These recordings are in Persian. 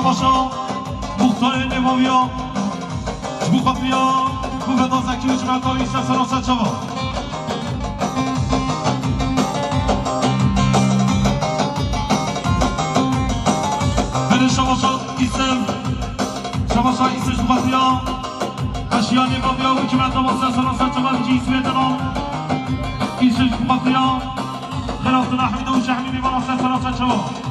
باشا مختار نماویا بخافیا بودا زکی و جمعتان ایسا سراسا چوا بله شباشا ایسم شباشا ایسش بخافیا اشیا نماویا و جمعتان ایسا سراسا چوا بجی اسمه دنام ایسش بخافیا خلافتنا حمیده و جحمیدی براسا سراسا چوا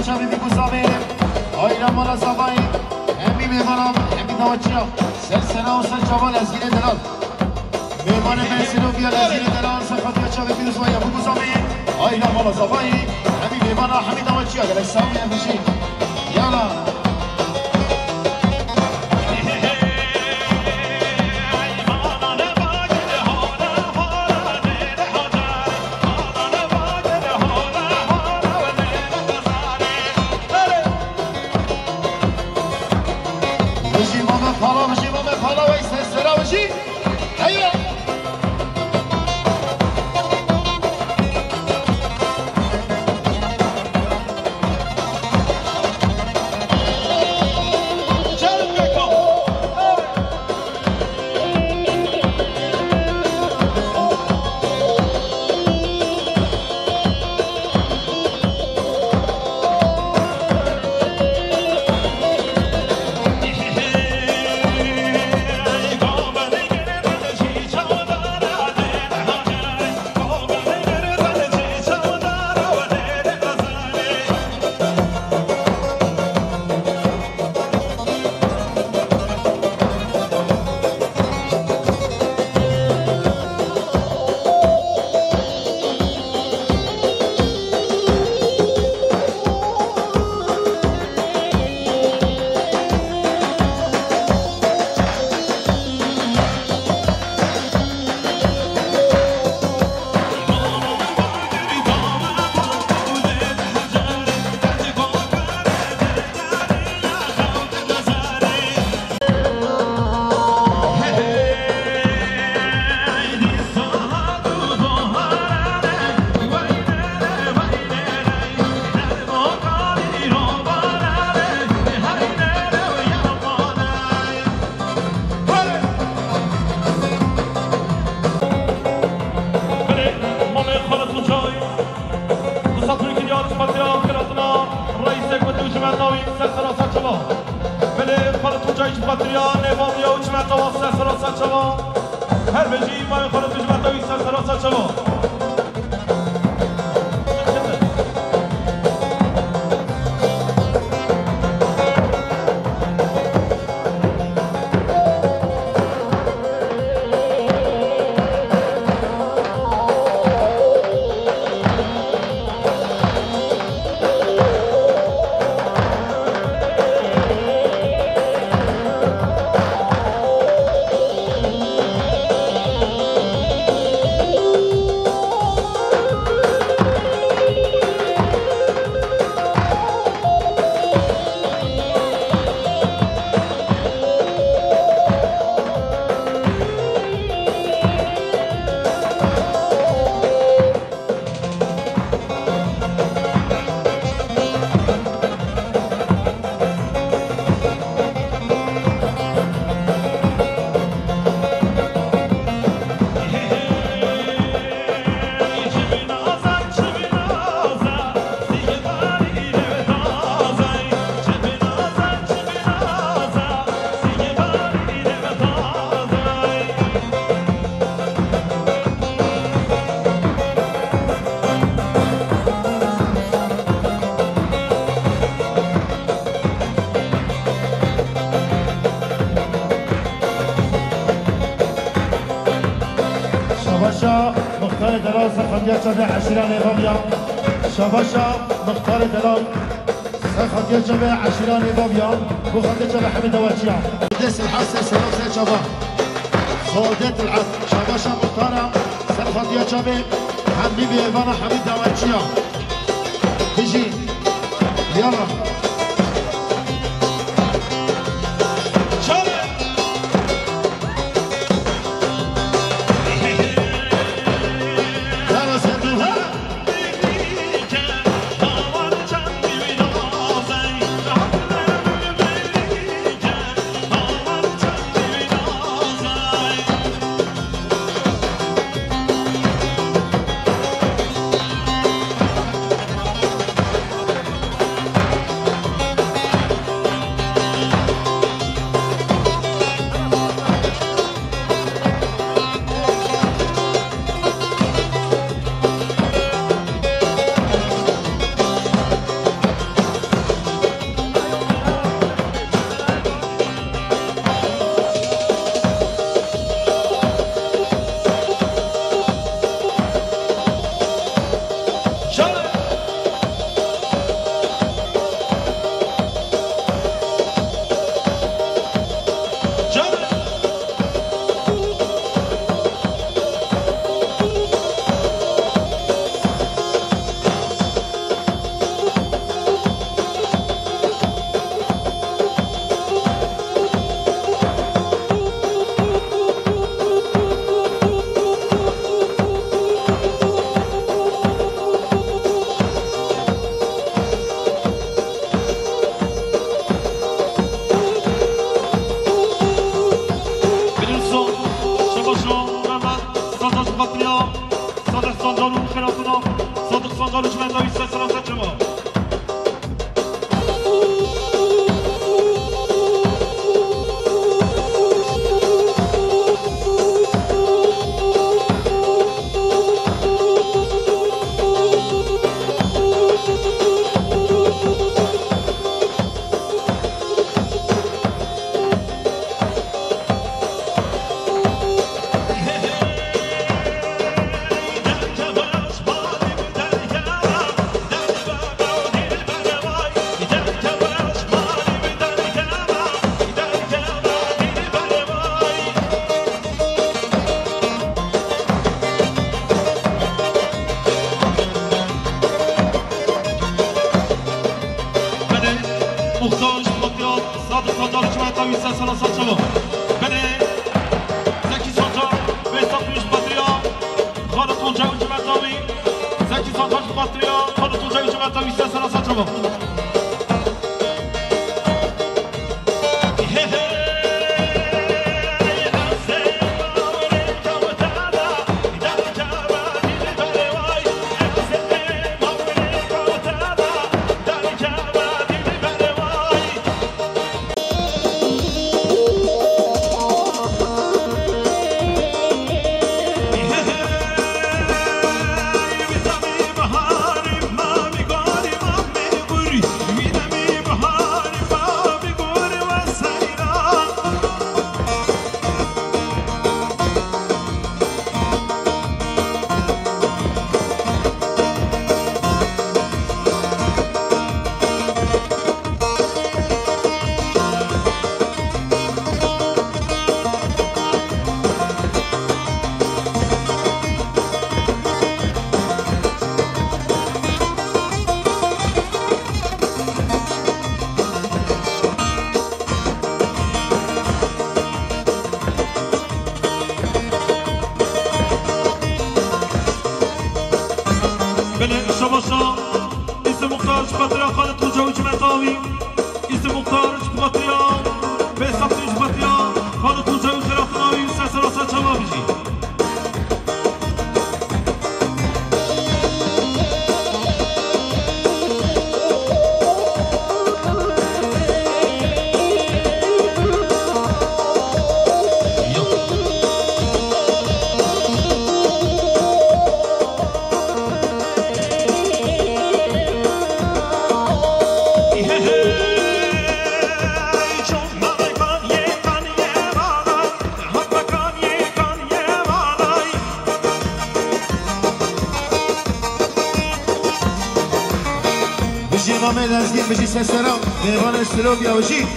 بچه بی گذابه آیران مالا زبایی همی میوانم همی دواجیا سلسله و سل جوال از گیره دلال میوان بنسیل و بیال از گیره دلال سخط بچه بی گذابه بگذابه آیران مالا زبایی همی میوانم همی دواجیا گلک سامی همیشی یالا مختار دلال سخندیت شده عشیران ایوامیا شباشا مختار دلال سخندیت شده عشیران ایوامیا بخندیت شده حمید دواتیا دس الحسن سلام سيد شباب خودت العب شباشا مختار سخندیت شده حبیبی ایوانا حمید دواتیا بيجي يلا محتاج خاطرات صادق خاطر جمعتاوی سلسله شما بله زکی سلطان به حساب پیش بطریا خانه توجه و جمعتاوی زکی سلطان بطریا خانه توجه و جمعتاوی سلسله شما شباشا اسم مختار شباطریا خالد توجه جمعتاوی اسم مختار شباطریا به حساب شباطریا خالد توجه خرافناوی سلسله شما بجی امام لازگین بشی سسرا میوان استرو بیاوشی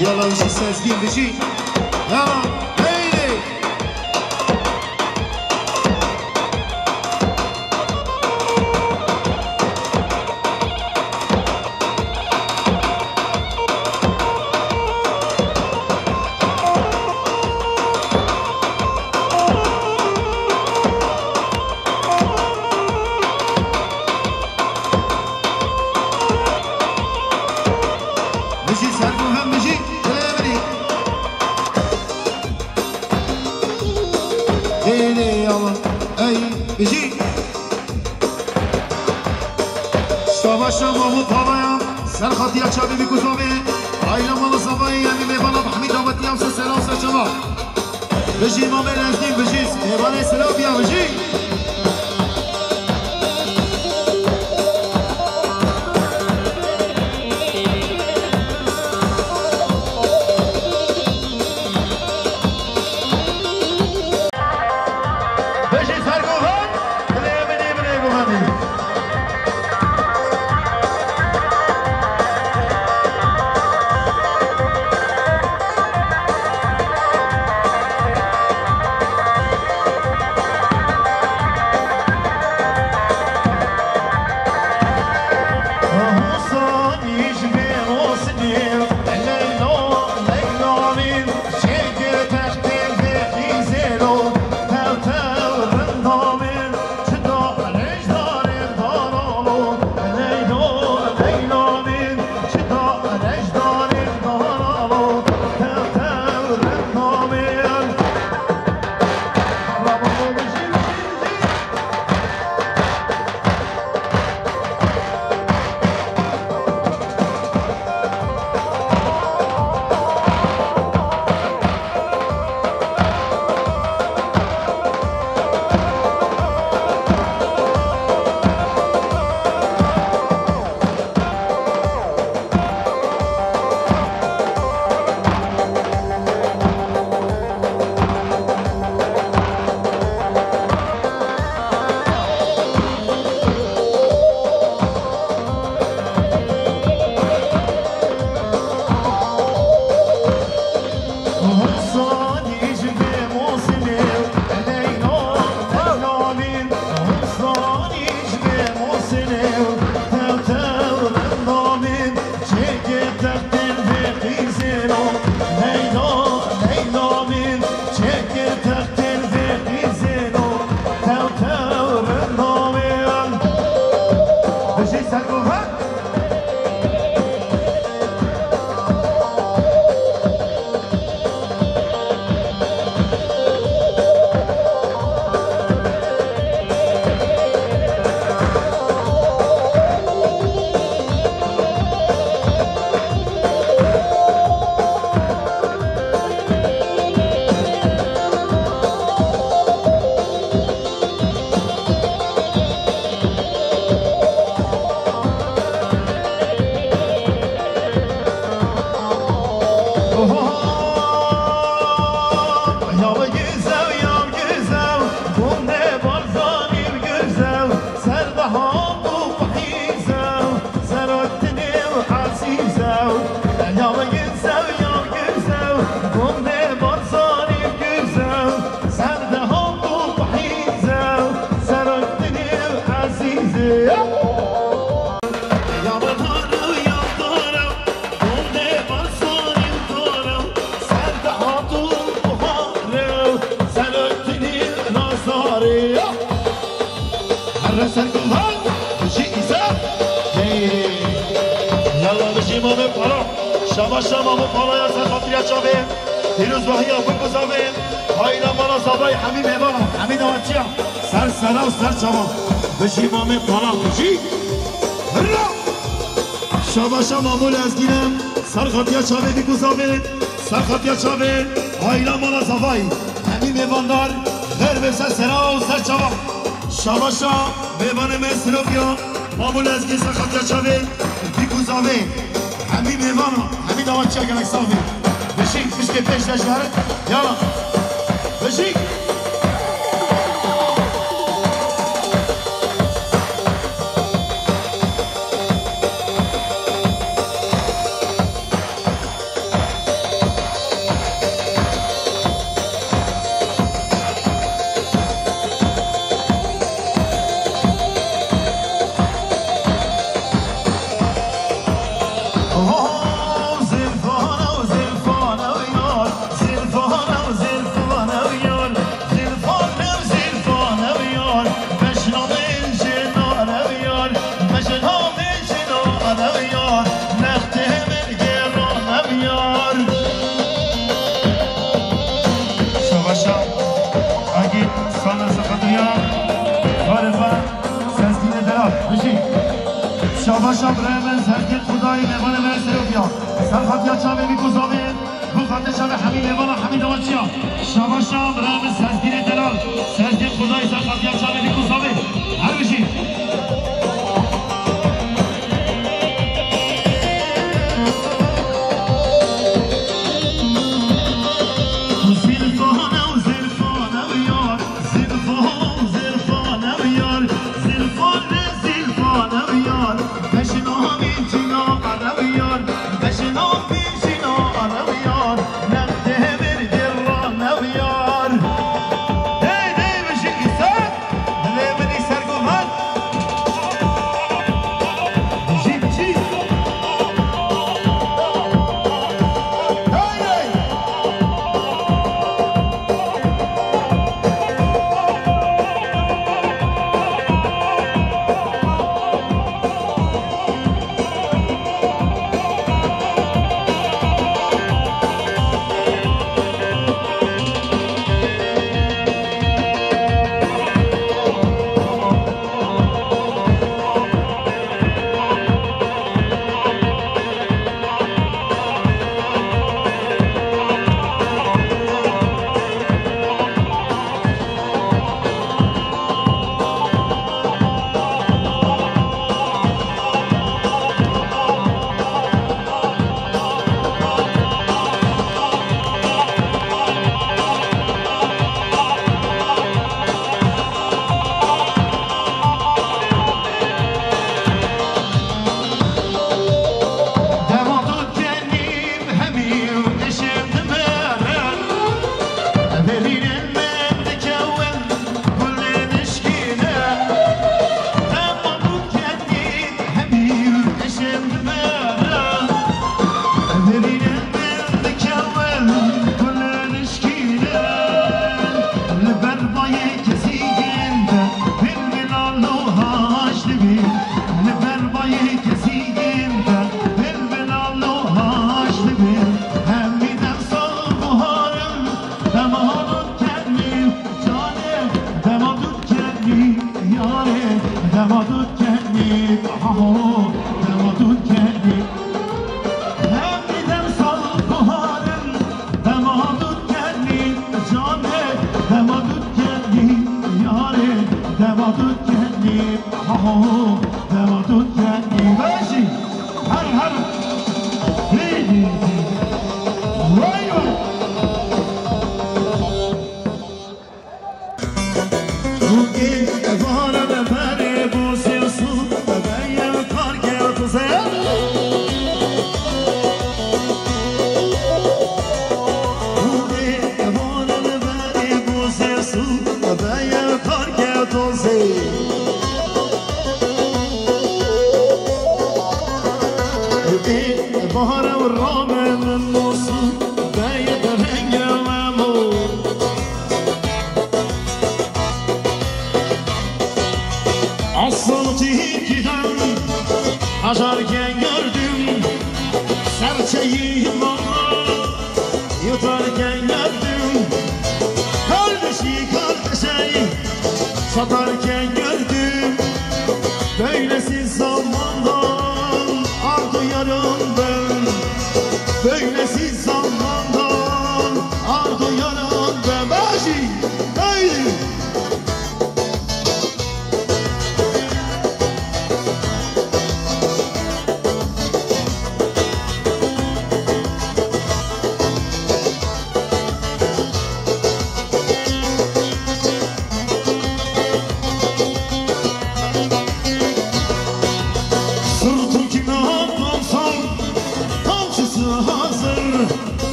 يلا وش السازقين بشي يلا هيدي بشي سالكم هم بشي بجی شاباش محمود پاوایان سر خاطیا چابی میکوزومه آیلا مال صفایی یعنی میبالا بحمید آبادی هم سلام سر شما بجی ما برنزدیم بجی میبانه سلام بیا بجی شما شما مطالعه از خاطر چاوه دیروز باهی آبون گذاوه هاینا مالا زابای حمیم ایوانا حمید آوچیا سر سرا و سر چاوا بشی مامه پالا بشی هرا شما شما مول از گیرم سر خاطر چاوه بی گذاوه سر خاطر چاوه هاینا مالا زابای حمیم ایواندار غیر بسر سرا و سر چاوا شما شما بیوان مصر بیا مامول از گیر سر خاطر چاوه بی گذاوه حمیم ایوانا حمید آوچیا گلک صافی بشی بشی پیش دشواره یالا بشی شاب رمز هرگل خدای نوان مرسی رو بیا سرخط یا چاوه بی گذاوه بخاطر شب حمید نوان حمید آوچیا شاب رمز هرگل دلال هرگل خدای سرخط یا چاوه بی گذاوه هر بشید بهار والرام من نص بايد رنجة وامو عصلتي كدام حجرken gördüm serçeyi mama yutarken gördüm kardeşi kardeşe satarken gördüm böylesi zamandan ar duyarım ben böylesi zamandan ar duyarım ben başı haydi.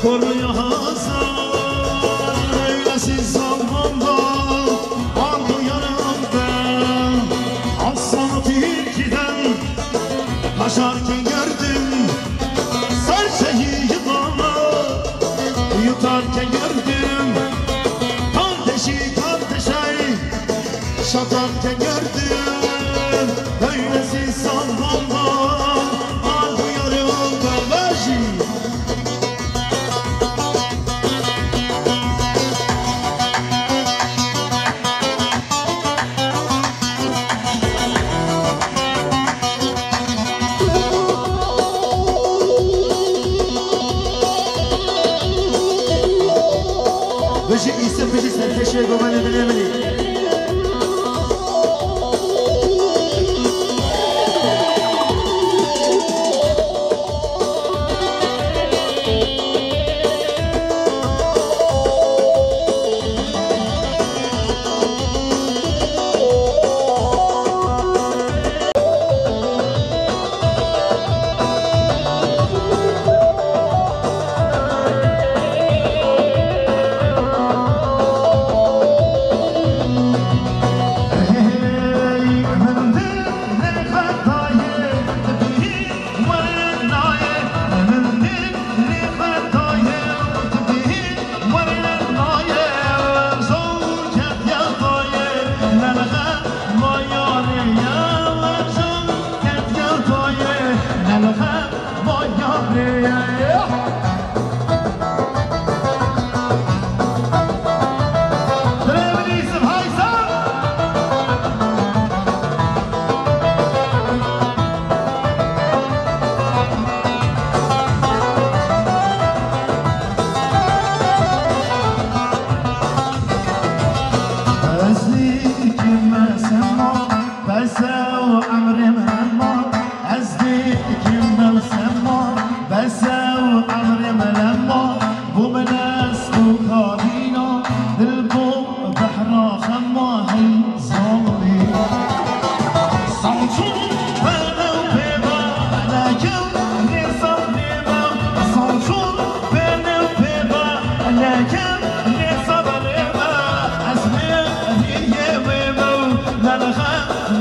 Koruya hazır öylesiz zamandan ar duyarım ben aslanı tilkiden kaçarken gördüm serçeyi yılanı yutarken gördüm kardeşi kardeşe şatarken gördüm öylesiz zamandan ar duyarım ben başı. بجي يسب بجي سنتشي قبل بنعملي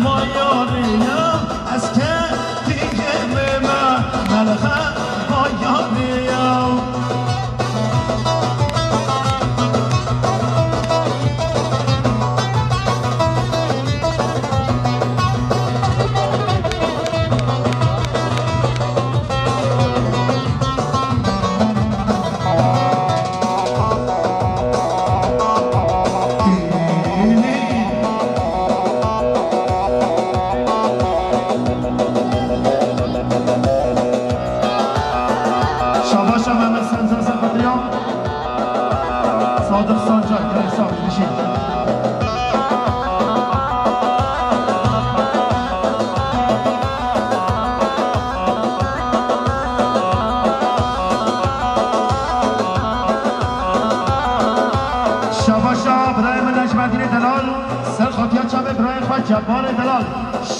Maya جبار دلال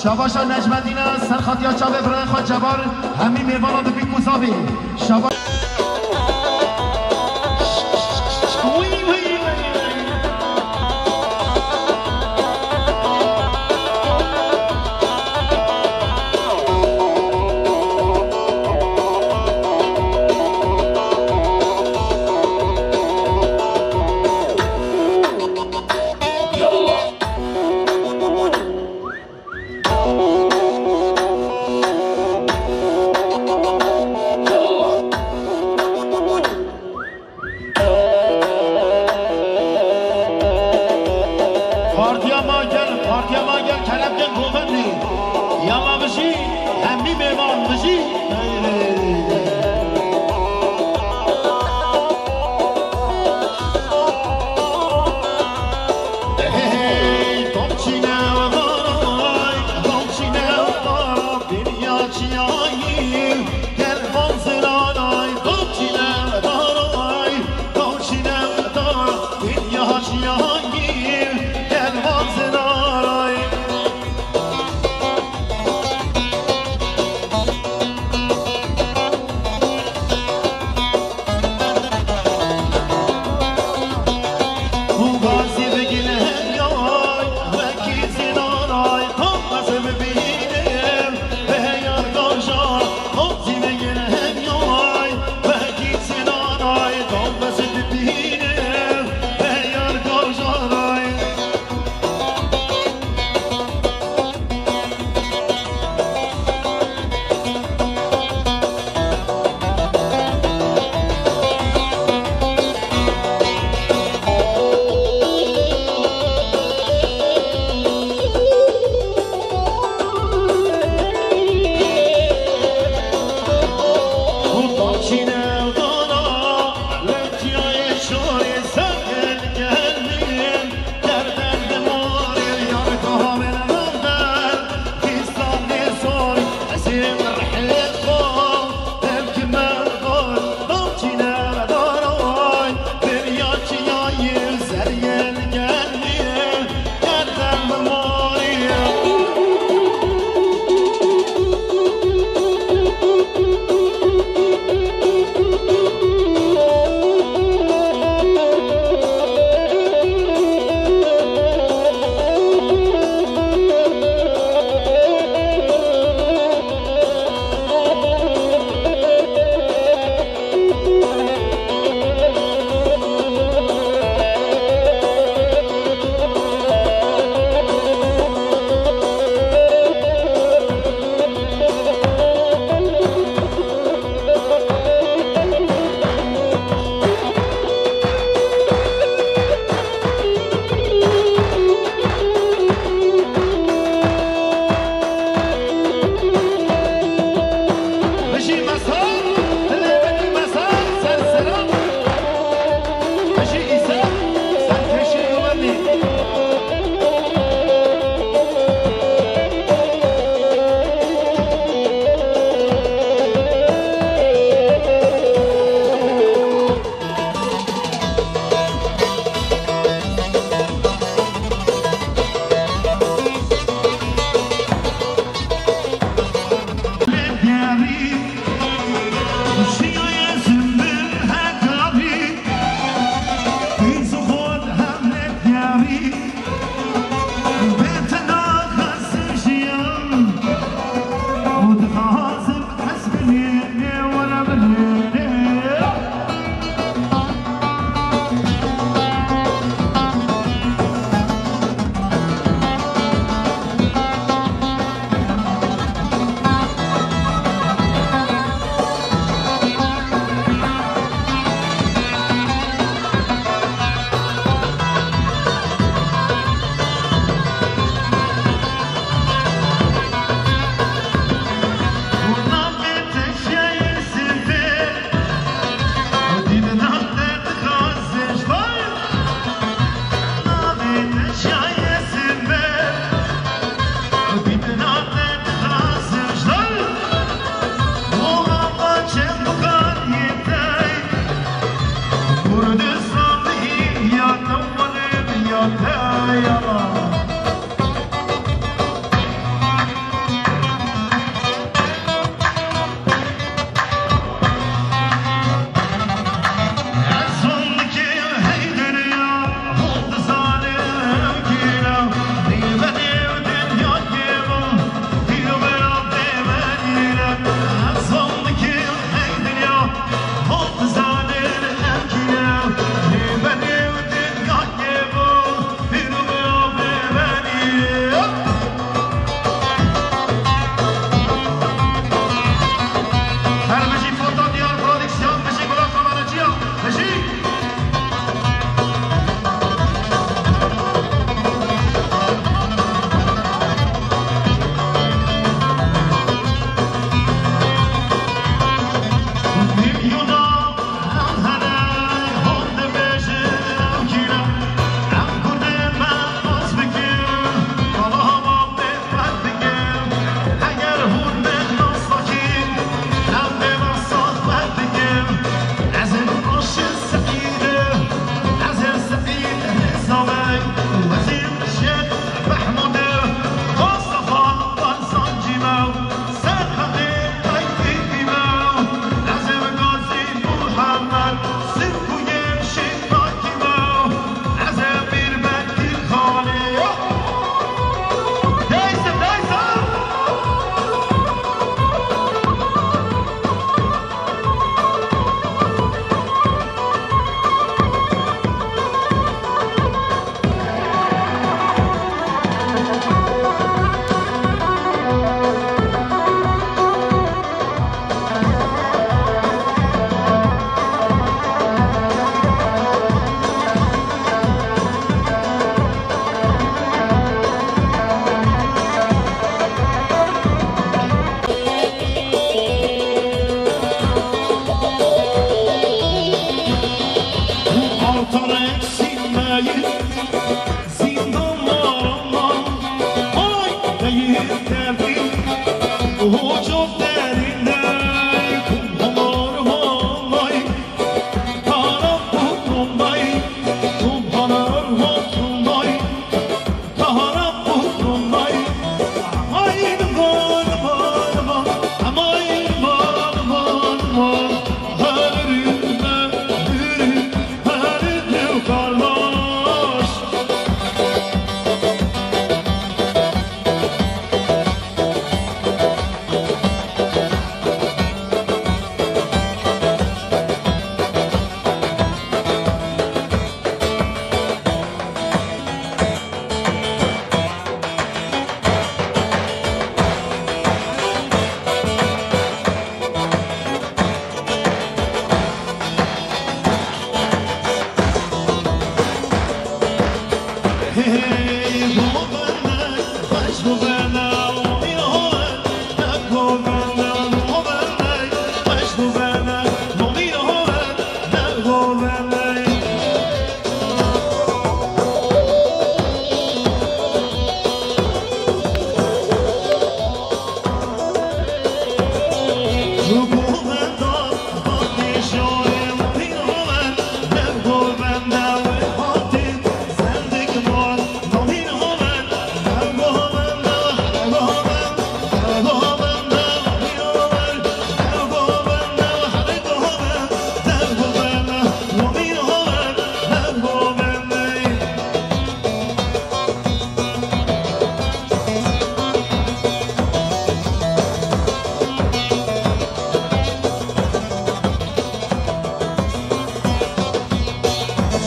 شباشا نجمدینه سرخط یا چاوه برای خود جبار همی میوانا دو بیت مصابی شباش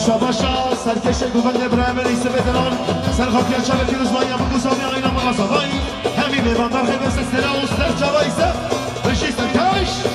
شاباشا سرکش گوبند ابراهیم رئیس فتران سرخاطی شب پیروزمانی ابو گوسامی آینا مقاصدای همین میوان در خیلی سستنا و سر جوایزه بشی سرکش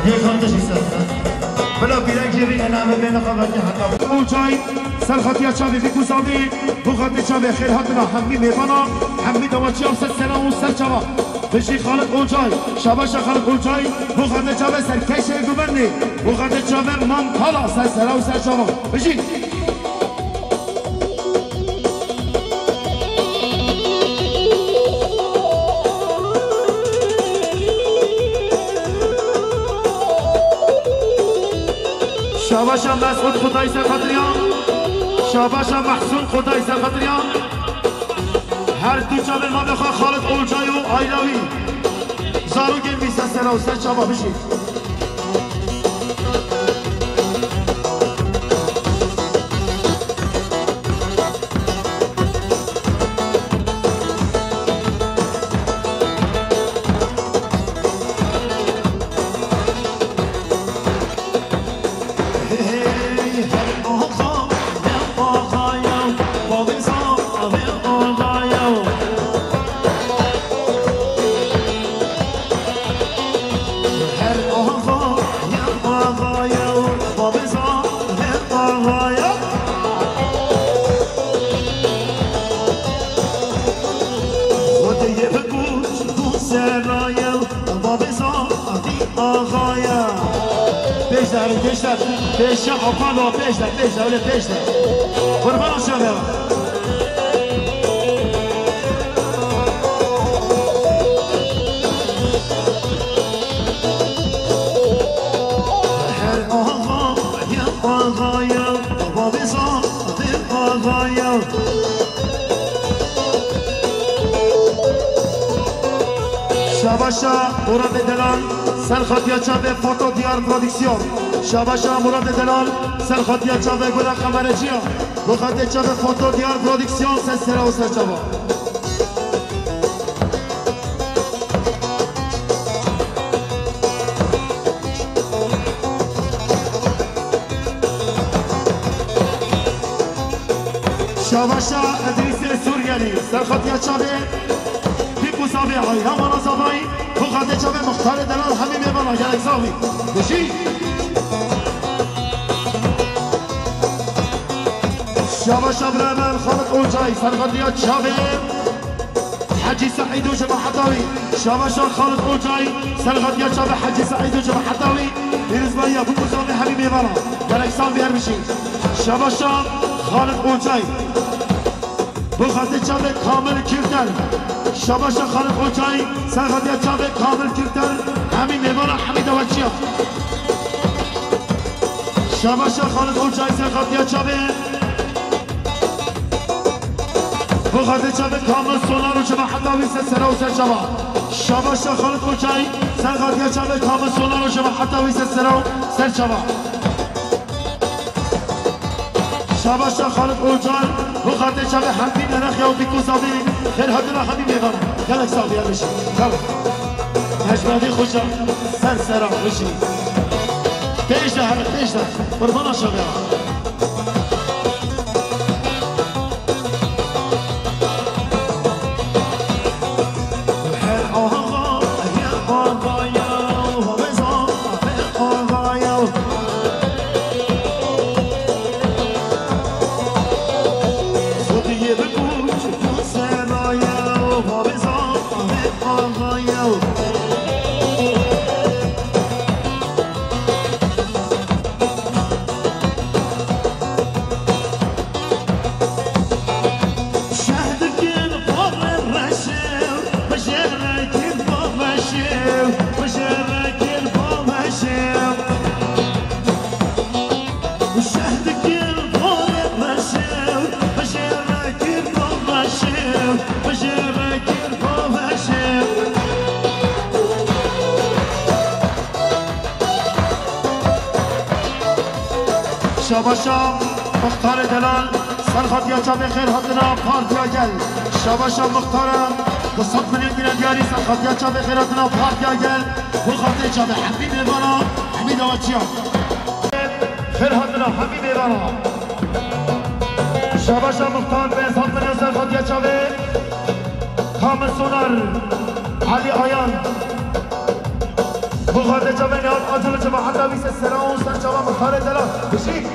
یک خانتش ایستاد بلا بیرک جیبی انامه بین خواهدی حتی اونجای سرخاتی چاوی بیگوزاوی بخاطر چاوی خیل هاتنا همی میبانا همی دوچی هم سلام و سر چاوا بشی خالد اونجای شباش خالد اونجای بخاطر چاوی سرکش گوبرنی بخاطر چاوی منطالا سلام و سر چاوا بشی شاباشا مسعود خدای سرخاطریان شاباشا محسون خدای سرخاطریان هر دو چاوه ما بخواه خالد اولجای و آیلاوی زارو گل بیسته سر و سر چابا بشید پیش آقا پیش ده قربان شما هر آقا یا آقایا بابا صادق آقایا شاباشا مراد دلال سرخاطیا چاوه فوتو دیار پرودکسیون شاباشا مراد دلال سرخاطیا چاوه گودا خبرجیا بخاطر چاوه فوتو دیار پرودکسیون سر و سر چاوه شاباشا ادریس سوریانی سرخاطیا چاوه بیکوساوی آینا مناسبایی بخاطر چاوه مختار دلال همین میبانا گلکساوی بشی شاباشا برامل خالد اونجای سرخاطیا چاوه حجی سعید و جماعتاوی شاباشا خالد اونجای سرخاطیا چاوه حجی سعید و جماعتاوی بیرزبایی ابو کوزاوی همین میبانا گلکسان بیار بشی شاباشا خالد اونجای بخاطر چاوه کامل کردن شاباشا خالد اونجای سرخاطیا چاوه کامل کردن همین میبانا حمید وچیا شاباشا خالد اونجای سرخاطیا چاوه بخاطر چاوه کامل سونار و جمع حتاوی سر و سر چاوه شاباشا خالد اونجای سرخاطیا چاوه کامل سونار و جمع حتاوی سر و سر چاوه شاباشا خالد اونجای بخاطر چاوه همین نرخی و بیکوزاوی خیل هدنا همین میبانه گلک ساوی بشی هجمادی خوشا سر بشی پیش ده قربانا شاوه شاباشا مختار دلال سرخاطیا چاوه خیر هاتنا پارتیا گل شاباشا مختار 200 میلیون دیاری سرخاطیا چاوه خیر هاتنا پارتیا گل بخاطر چاوه حمید میبانا حمید آوچیا خیر هاتنا حمید میبانا شاباشا مختار به 100 میلیون سرخاطیا چاوه کامل سونار علی آیان بخاطر جبه نیاد آجل جبه حتی بیس سران سر جبه مختار دلان بشی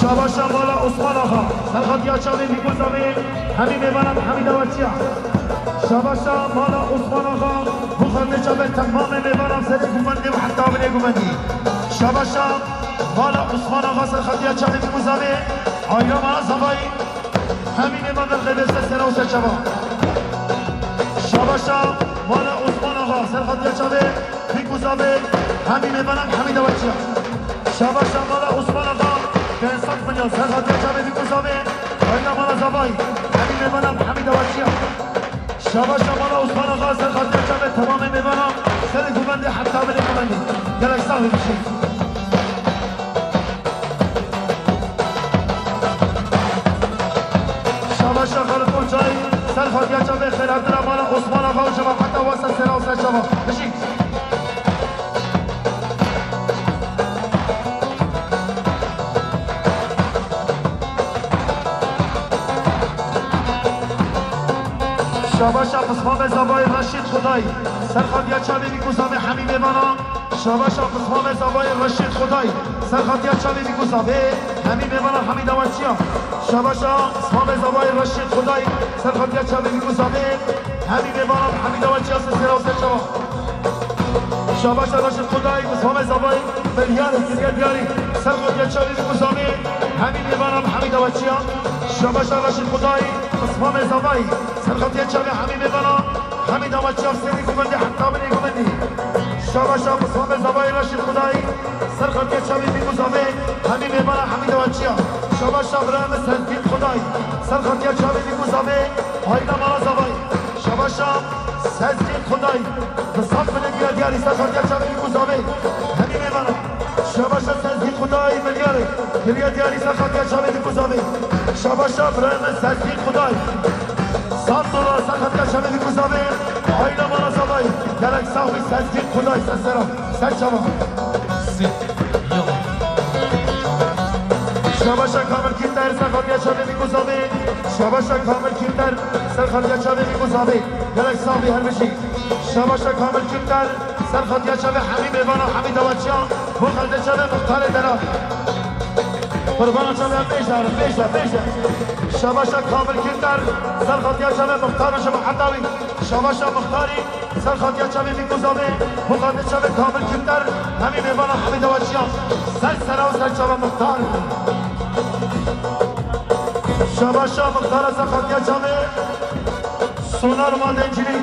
شاباشا مالا عثمان آقا سرخط یا چاوی بیگو زمین همین میبانم همین دوارچیا شاباشا مالا عثمان آقا بخاطر جبه تمام میبانم سر گومندی و حتی بنی گومندی شاباشا مالا عثمان آقا سرخط یا چاوی بیگو زمین آیا مالا زبایی همین میبانم غیبست سر و سر چبا شاباشا مالا عثمان آقا سرخط یا چاوی بیگو زمین همین میبانم همین دوارچیا شاباشا مالا عثمان آقا كانسات من يوم سرخط يا شباب في كوزامي وإلا مالا زباي همي ميبانم همي دواتشيا شاباشا مالا عثمان آقا سرخط يا شباب تمام ميبانم سر كوبندي حتى بني كوبندي يلا يساوي بشي شاباشا خالد قلشاي سرخط يا شباب خير عبدالله مالا عثمان آقا وشباب حتى وصل سرا وصل شباب بشي شاباشا قسمام زبای رشید خدای سرخط یا چاوی بیگوزامه همین میبانم شاباشا قسمام زبای رشید خدای سرخط یا چاوی بیگوزامه همین میبانم همین دواتچیا شاباشا قسمام زبای رشید خدای سرخط یا چاوی بیگوزامه همین میبانم همین دواتچیا سر و سر شما شاباشا رشید خدای قسمام زبای بلیار دیگر دیاری سرخط یا چاوی بیگوزامه همین میبانم همین دواتچیا شاباشا رشید خدای قسمام زبای سرخط یا چاوی همین میبانم همین دواتچیا سری گومندی حتی بنی گومندی شاباشا قسمام زبای رشید خدای سرخط یا چاوی بیگوزامه همین میبانم همین دواتچیا شاباشا برام سنتین خدای سرخط یا چاوی بیگوزامه آینا مالا زبای شاباشا سنتین خدای بسات بنگیر دیاری سرخط یا چاوی بیگوزامه همین میبانم شاباشا سنتین خدای ملیاره گریه دیاری سرخط یا چاوی بیگوزامه شاباشا برام سنتین خدای $100 سرخط یا چاوی بیگوزامه آینا مالا زبای گلک ساوی سنتین خدای سرسرا سر شما شاباشا کامل کیندر سرخط یا چاوی بیگوزامه شاباشا کامل کیندر سرخط یا چاوی بیگوزامه گلک ساوی هر بشی شاباشا کامل کیندر سرخط یا چاوی همین میبانم همین دواتچیا بخلد چاوی مختار دلال قربان چاوی هم بیشتر شاباشا کامل کیندر سرخط یا چاوی مختار شما حداوی شاباشا مختاری سرخط یا چاوی بیگوزامه بخلد چاوی کامل کیندر همین میبانم همین دواتچیا سر سرا و سر چاوی مختار شاباشا مختار سرخط یا چاوی سونار مادنجیری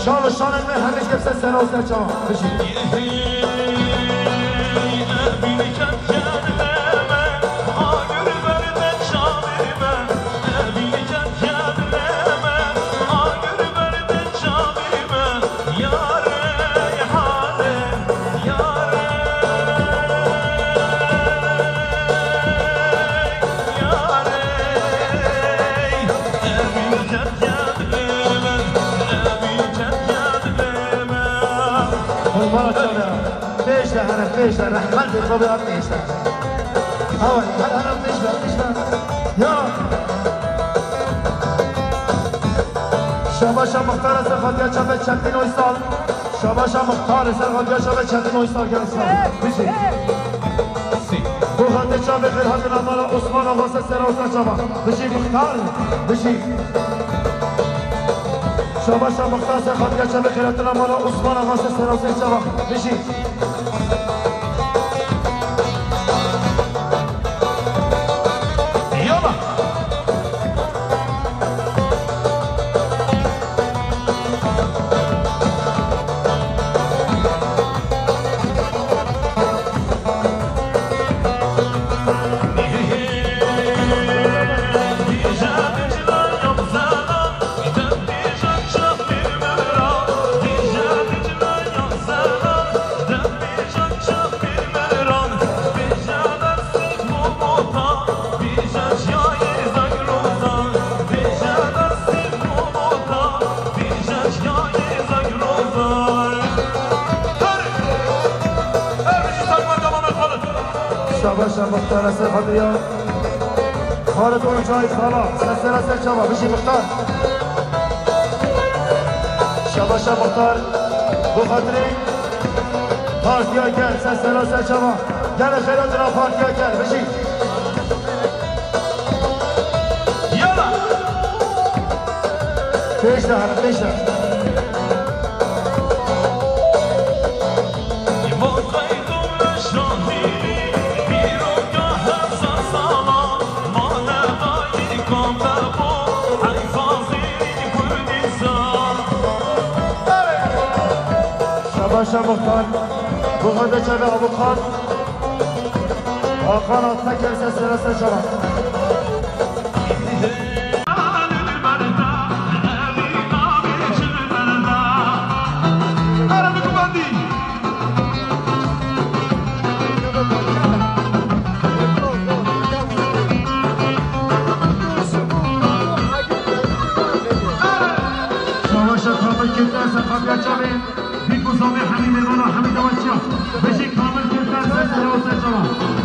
شال و شانت به همیش گفت سرا و سر چاوی بشید بيشتغل رحمن في الطبيعة بيشتغل أول هلا بيشتغل يا شاباشا مختار سرخط یا چاوی چندین ویسال شاباشا مختار سرخط یا چاوی چندین ویسال گرسان بشی بخاطر چاوی خیر حضر مالا عثمان آقا سر و چاوا بشی مختار بشی شاباشا مختار سرخط یا چاوی خیر حضر مالا عثمان آقا سر و چاوا بشی شاباشا مختار سرخط یا خالد ونجاي صلاح سلسلة شباب بشي مختار شباشا مختار بخاطري پارتیا کرد سلسلة شباب گل خیرات را پارتیا کرد بشی يلا پیش ده پیش ده شباشا مختار بخاطر شبه ابو خان آخان آتنکر سلسلة شباب بيكوزامي حميد الولا حميد وجه بشي كامل كرتان سلسلة وسجرة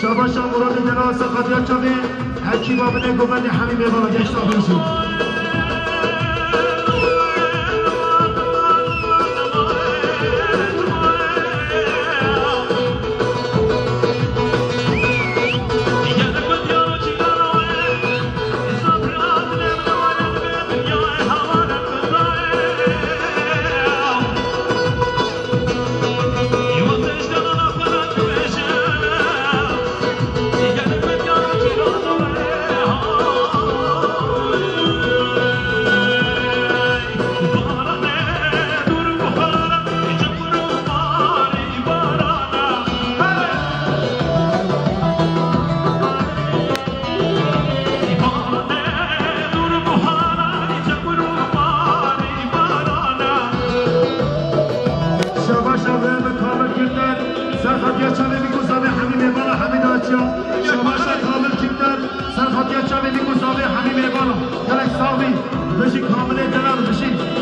شباشا مراد جلال سقطیات چاوی هرچی بابنه گوبنی همین بیبالا گشت آبروشی نظامی بشی کامل دلال بشی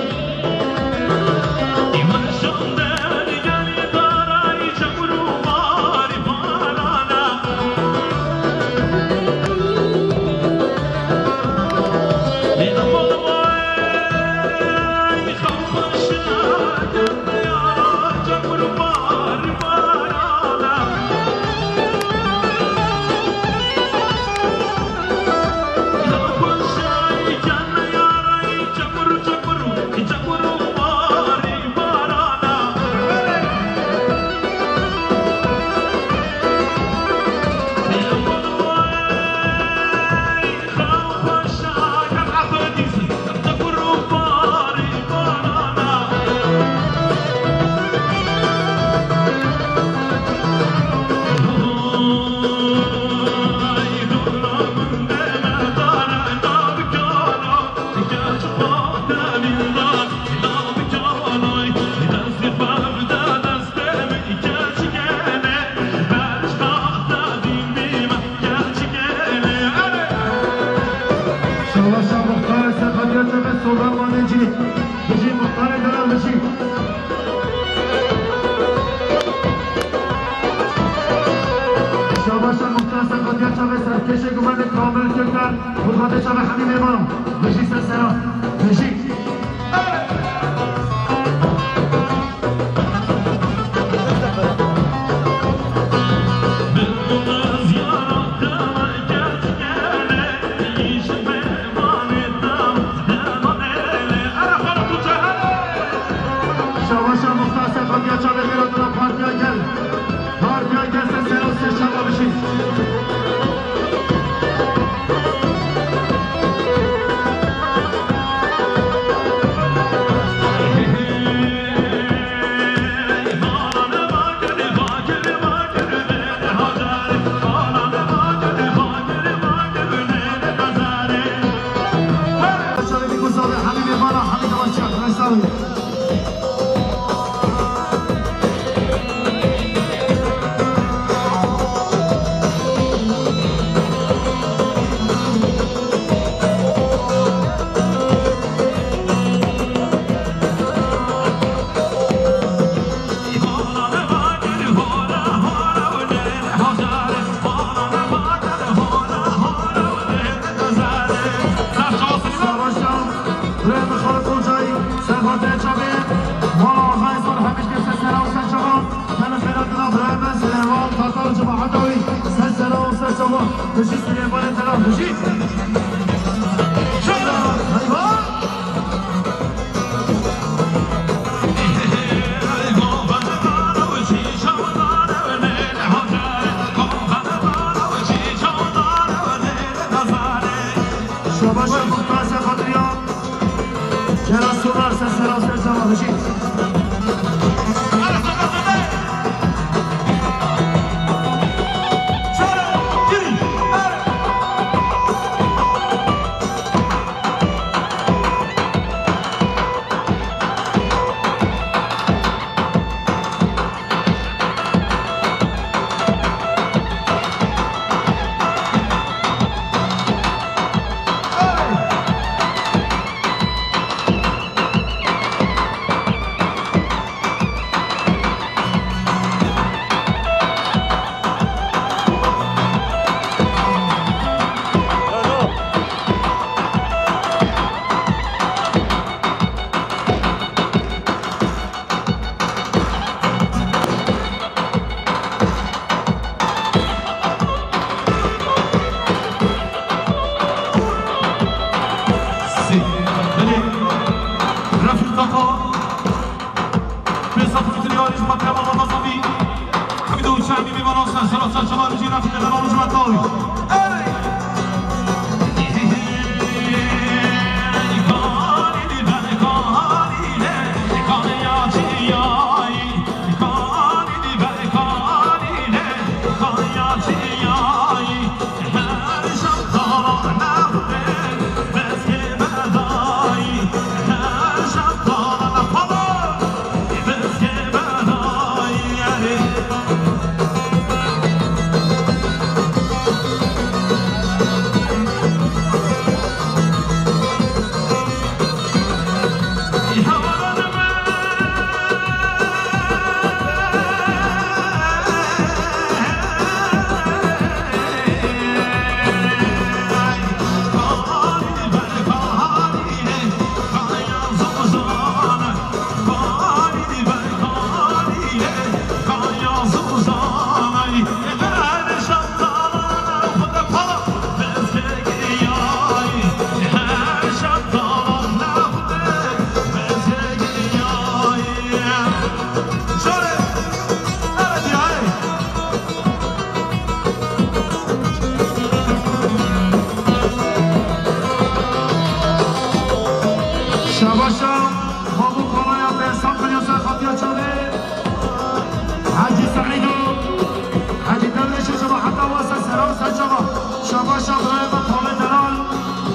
شباش ابراهیم پاله دلال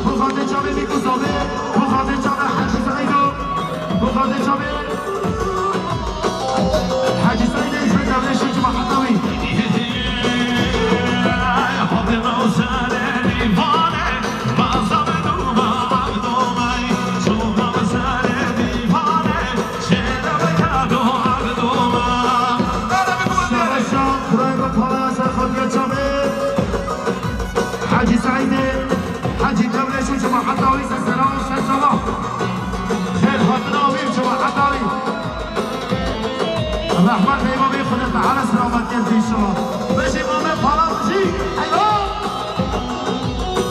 بخاطر جامعه میکوزابه بخاطر جامعه حجی سعیدو بخاطر جامعه حجی سعید اسم دولشی جمع حتوی حاجي سعيد حاجي دولة شو جماعة حطاوي سلام وسلام خير خاطرنا وبيم جماعة حطاوي الرحمن بيما بيخد تعالى سلامات ينتي إن شاء الله باش إمامي فرنسي أيوه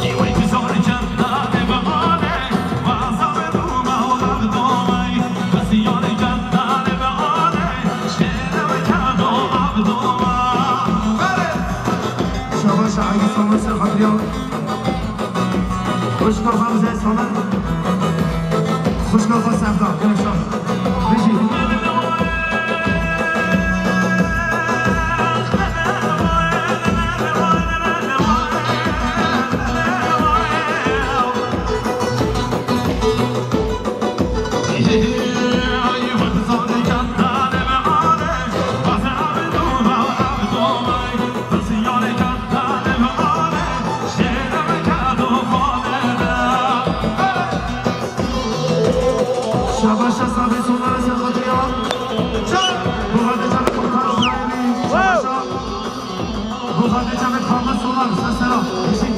يوي بزور جنة بغاني وعصاب دوما وغدومي بس يوني جنة بغاني شينا وكادو عبدوما شباش عايز صمت الخطريان خوش كفا مزاي صمت خوش كفا سفتا كل شهر بيجي شباش صافي سومر الخطريان بغادي جابت مختار إبراهيمي شباشا بغادي جابت محمد سومر سلام بيجي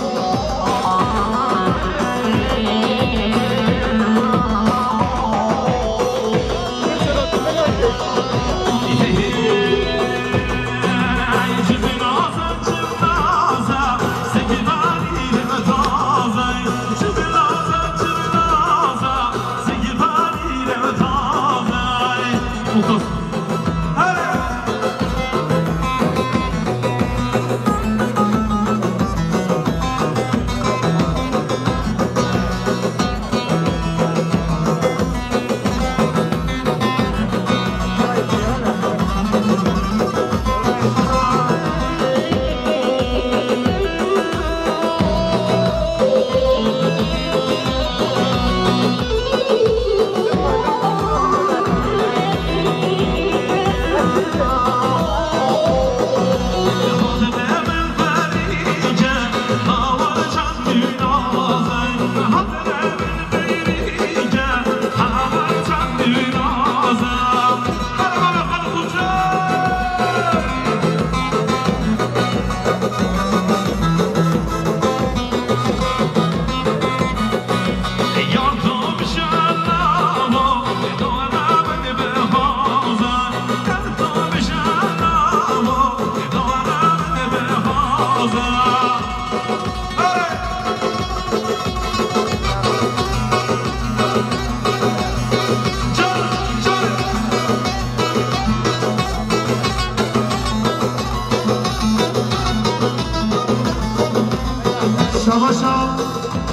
شباشا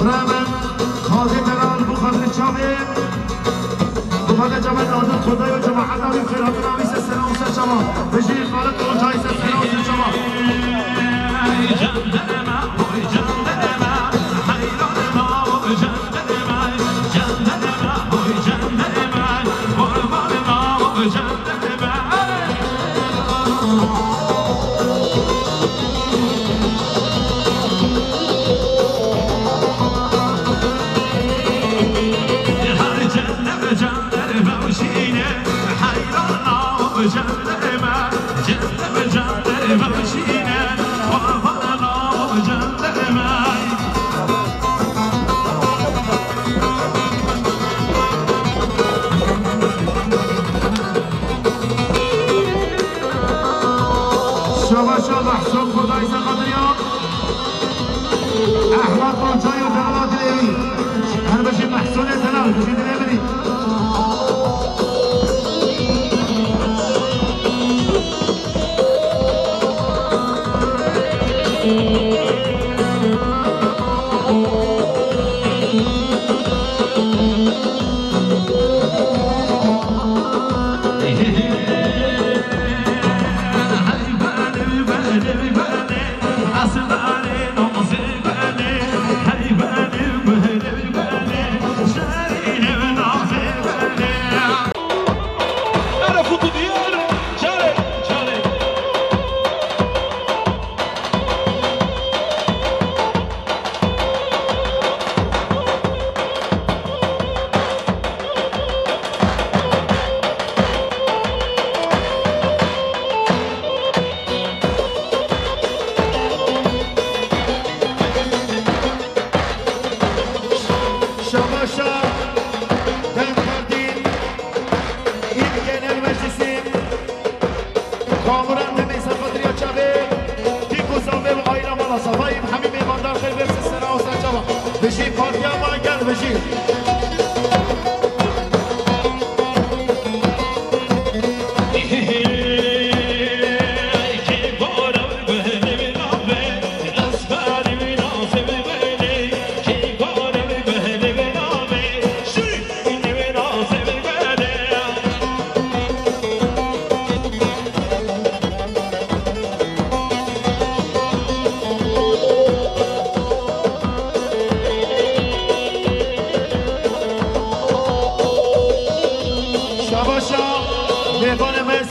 برامن خاطر دلال بخاطر جامعه بخاطر جامعه نادر خدای و جماعت آبی خیرات نامیس سلام سر شما بجیر خالد اونجایی سر سلام سر شما جنة خير بيبس السنة وسنة بجي بارتيا ما قال بجي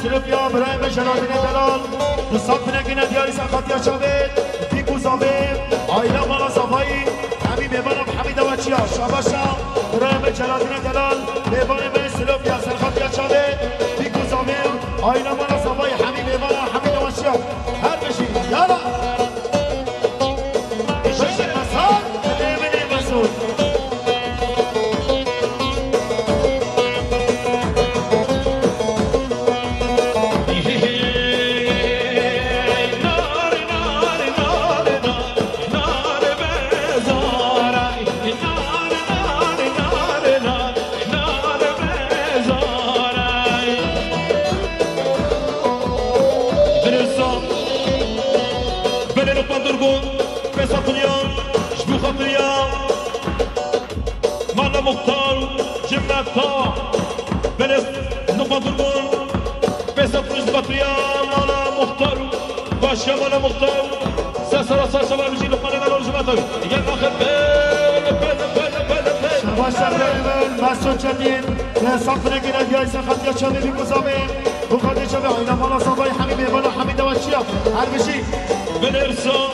سلوبيا براي مجرادين دلال نصف نگینه دیاری سخاتی شابید دیکو زابید آیلا مالا صفایی همین میبانم حمید و چیا شاباشا براي مجرادين دلال میبانه من سلوبيا سخاتی شابید دیکو زابید آیلا مالا صفایی همین میبانم حمید و چیا هر بشی یالا بشی مساد نمیدی مسود مختار جمعتا بلست نقدرون بسافرش بطريان مالا مختار باشا مالا مختار ساسرا ساسا بيجي لقمة مالا جمعتا يجي آخر باشا بلد مسجد جديد صفنا كنا جاي سخط شامي بكوزامي وقد شامي عينا مالا صباي حميد مالا حميد وشيا هربشي بنرسا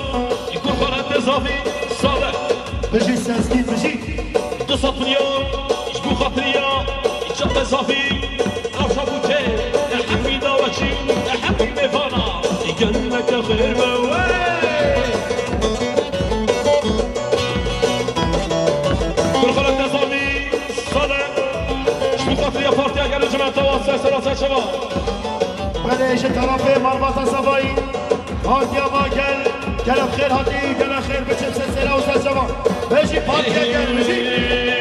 يكون فرات اضافي صالح بجي ساسكين بجي قصة اليوم شبو خاطريا يتشاط صافي أرشا بوتي حميد وشي حميد ميفانا قال لك خير بواي كل خلق نظامي صالح شبو خاطريا فارتيا قالوا جماعة تواسع سلاسة شباب بليش الطرفي مربطة صفاي هاتيا ما قال بخير هاتي قال خير بجيب سلسلة وسلسلة بيجي فارتيا قال بيجي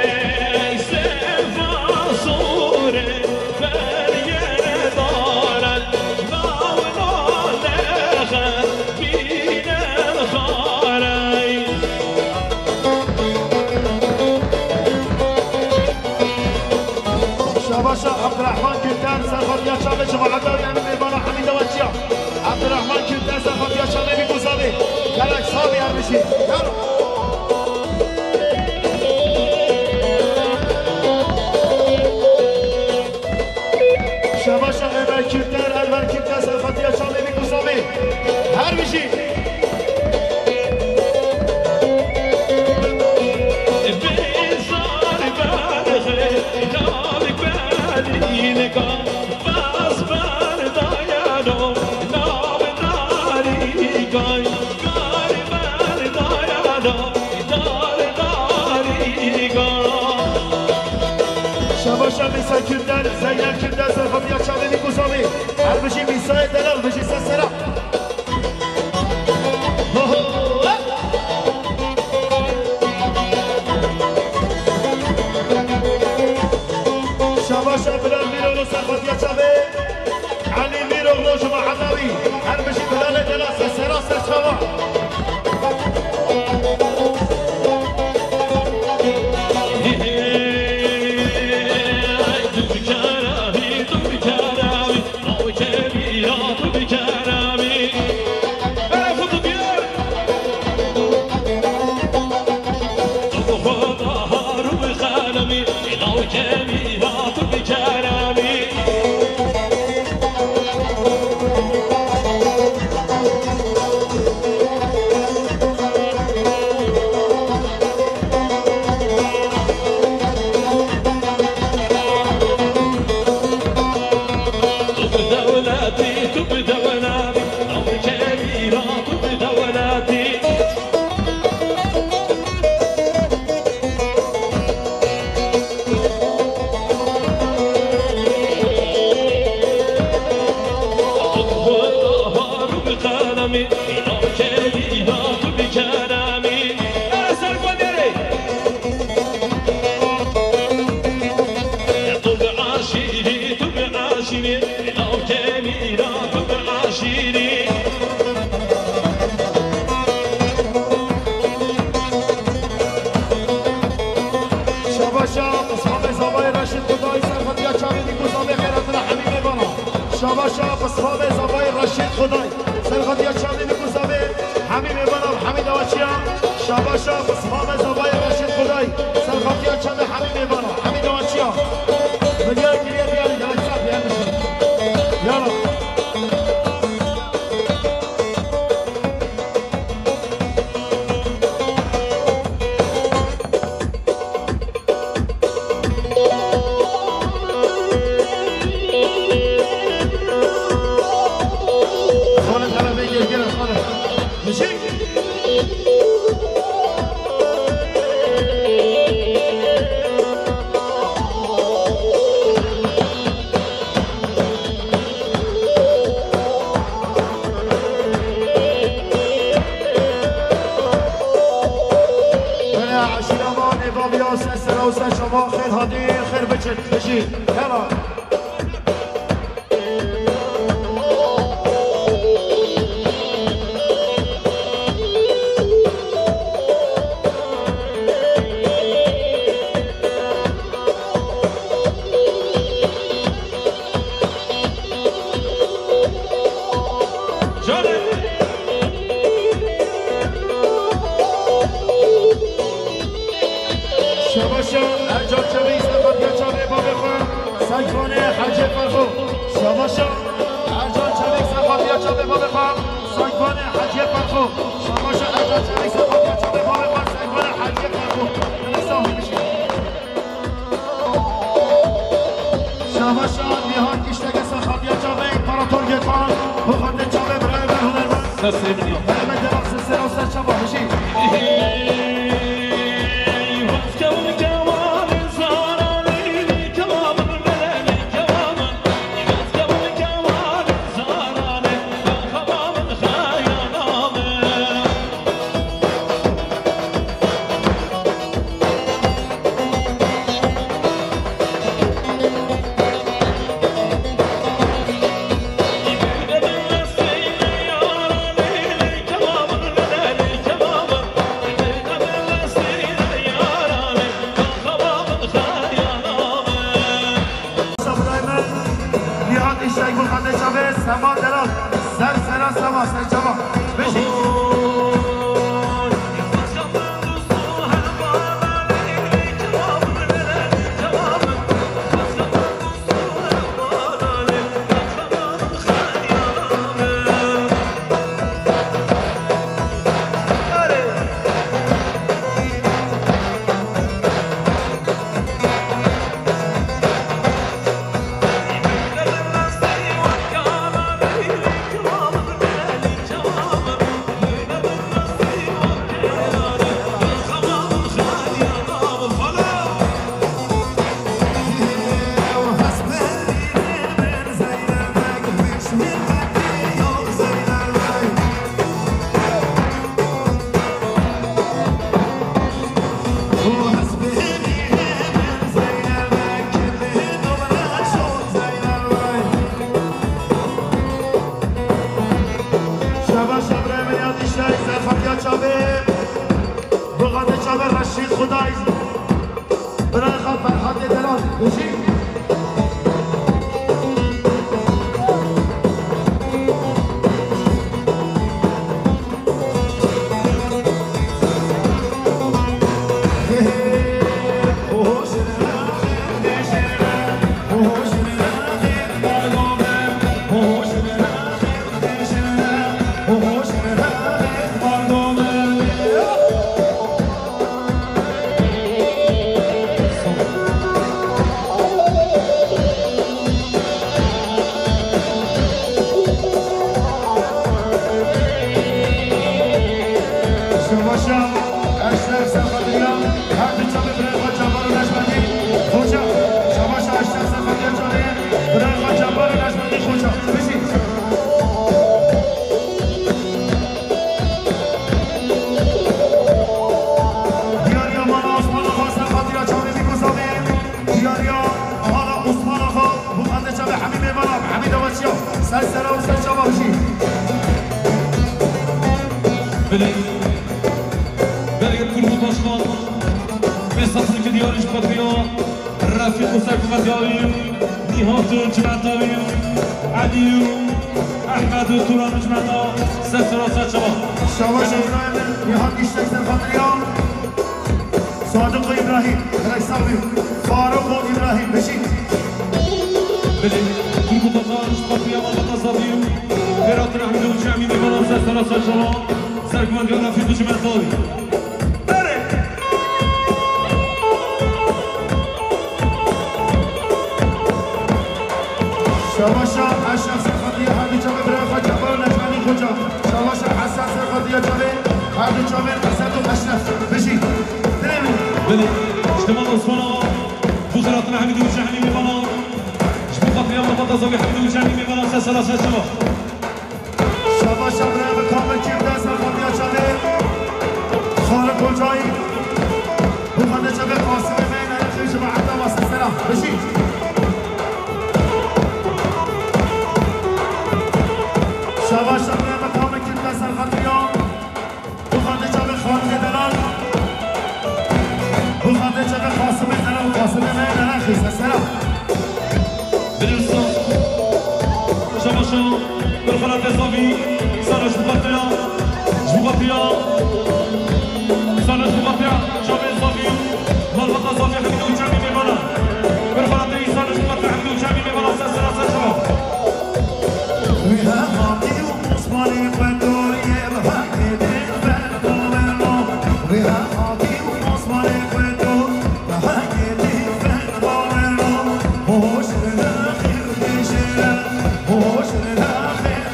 باشا عبد الرحمن كلتان سرخط يا شامي جماعة يعني ميبانا حميدة وجيا عبد الرحمن كلتان سرخط يا شامي بيكو صابي قالك صابي يا بشي يلا شباشا ايمن كلتان الوان كلتان سرخط يا شامي بيكو صابي هر بشي شباشا میسا کردن زینب کردن سرخط یا چاوه میکوزامی هر بشی میسای دلال بشی سسرا شباشا بلال میرونو سرخط یا چاوه علی میرونو جماعة ناوی هر بشی بلال دلال سسرا سرخوا شاباشا فصفاب زبای رشید خدای سرخط یا چامی میگوزابه همین میبانم همین دواچیا شاباشا فصفاب زبای رشید خدای سرخط یا چامی همین میبانم همین دواچیا ملیار گریه بیاری دواچیا بیار میشه یالا شما خیر هادی خیر بچید بشید یلا رفیق و سرکومت یاریم نهاد جمعتاوی علیو احمد و توران جمعتا سفراست شما شما ابراهیم نهاد گیشتک سرخاطریان صادق و ابراهیم رئیساوی فاروق و ابراهیم بشید بله ترکو تطارش بطریا و تصابیو برات رحمد و جمعی میبانم سفراست شما سرگماندیان رفید و جمعتاوی شواشا اشرف سرخاطریه هر دو جامعه برای خواهد جبار نجمانی کجا شواشا حسن سرخاطریه جامعه هر دو جامعه قصد و اشرف بشید بله اجتماع اصفانا بزرات حمید و جهنی میبانم اجتماع قطعی آمد تازاوی حمید و جهنی میبانم سلسلات شما شواشا برای به کامل کیرده سرخاطریه جامعه خانه کجایی بخانده جامعه قاسم مین علیخی جمعه عبدا واسه سلام بشید شواش شبه مقام کلمه سرخاطریان بخانده جامعه خانه دلال بخانده جامعه قاسم دلال و قاسم مین علیخی سلام بلرسان شباشا برخلات اضافی سالش بخاطیا جبخاطیا سالش بخاطیا جامعه اضافی مالبات اضافی حمید و جمعی میبانم برخلات ای سالش بخاطیا حمید و جمعی میبانم سلسلات شما Money when you're here, but I can't get back home alone. We have all the most money when you're, but I can't get back home alone. Oh, should I feel this? Oh, should I feel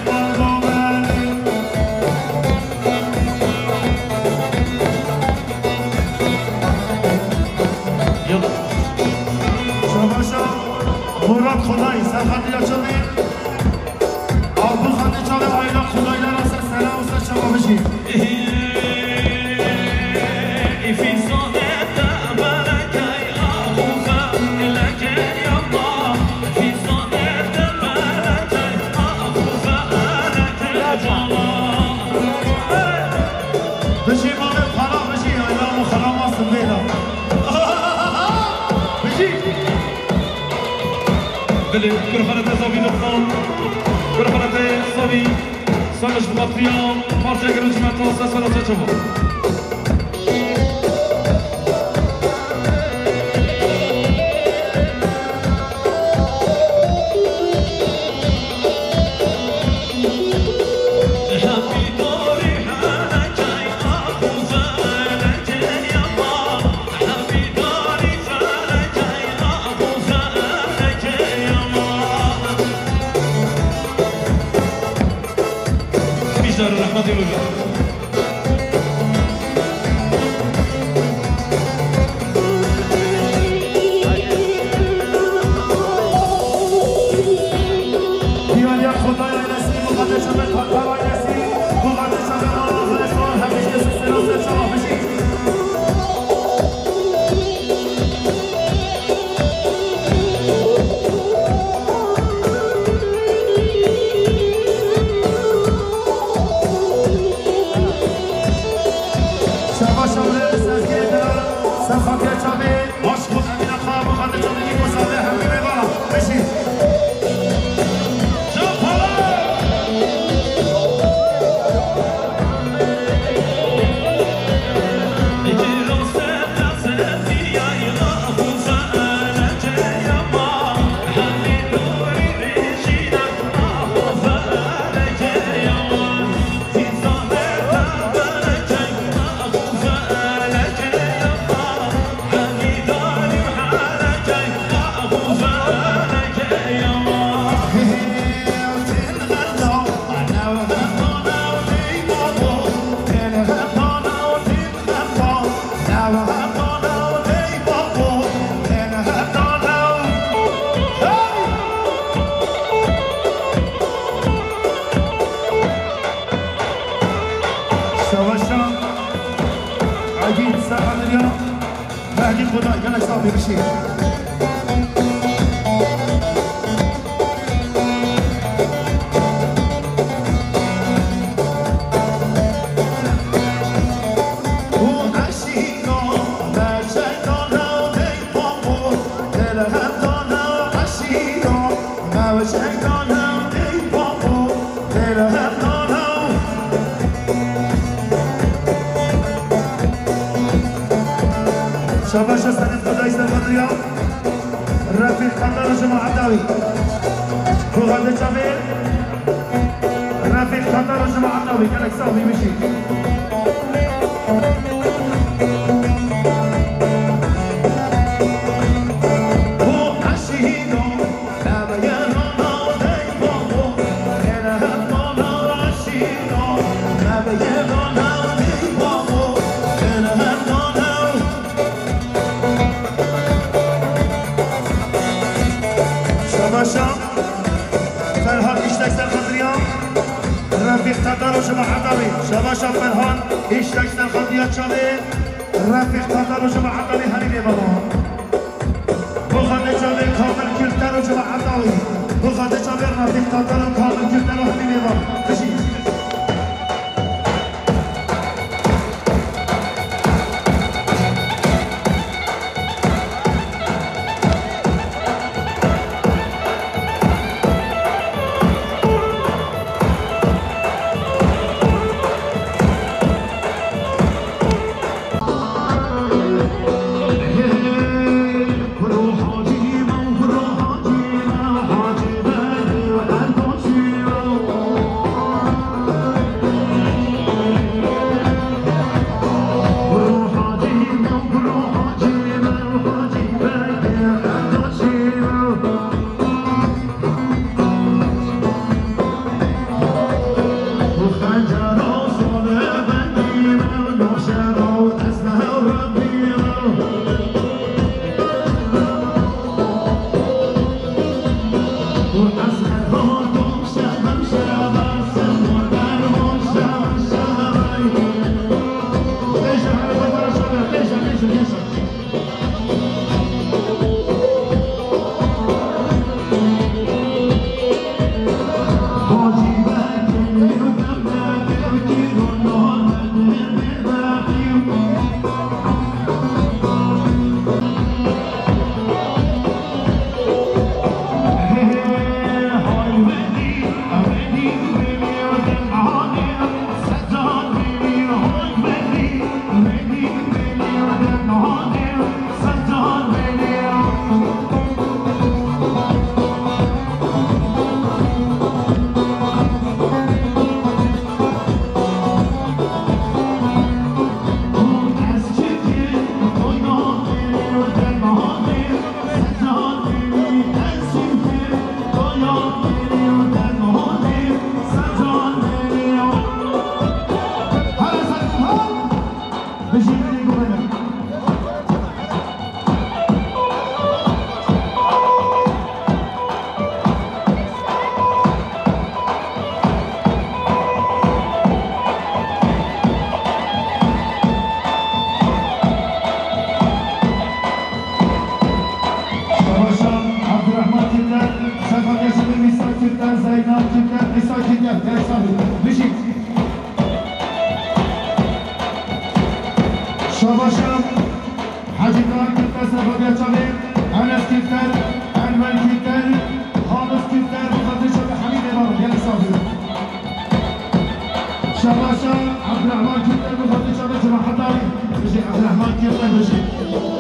يلا شباشا مراد خدایی سرخاطریه چلی آبو خانده چاله آیلا خدایی لراسه سلام و شما بشید بشی مال پناه بشی آیلا مخلام آسم بیلا بشی بله برخانت اضافی نقطان برخانت اضافی سالش بخاطریان پارچه گروش مرتاز سلسلات شما بیشتر رحمتی بگم دیوانی خدای نسی مقدر شده کارای نسی مقدر شده آخر سوال همیشه سلام شما بشید شما شما سرگیر دلال سرخاطر چابه عشق و امین خواب مقدر شده این مسابقه همه ببارم بشید شواشا عجیب سرخاطریان مهدی خدا یلا صافی بشید شباش استنت خدای استفادریا رفیق خندان جماعت داوی بخاطر جمعه رفیق خندان جماعت داوی کنک صافی میشی فرهان اشتاق سر خضريان رفيق تطر وجماعة طبي شباشا فرهان اشتاق سر خضريان شبي رفيق تطر وجماعة طبي هني بابا بخاطر شبي كامل كلتر وجماعة طبي بخاطر شبي رفيق تطر وكامل كلتر وهني بابا تشي شباشم حجیدان کفتر سفاده چمه انس کفتر انمل کفتر خالص کفتر بخاطر شب حمید امام یعنی صافی شباشم عبدالرحمن کفتر بخاطر شب جماعت داری بشی عبدالرحمن کفتر بشی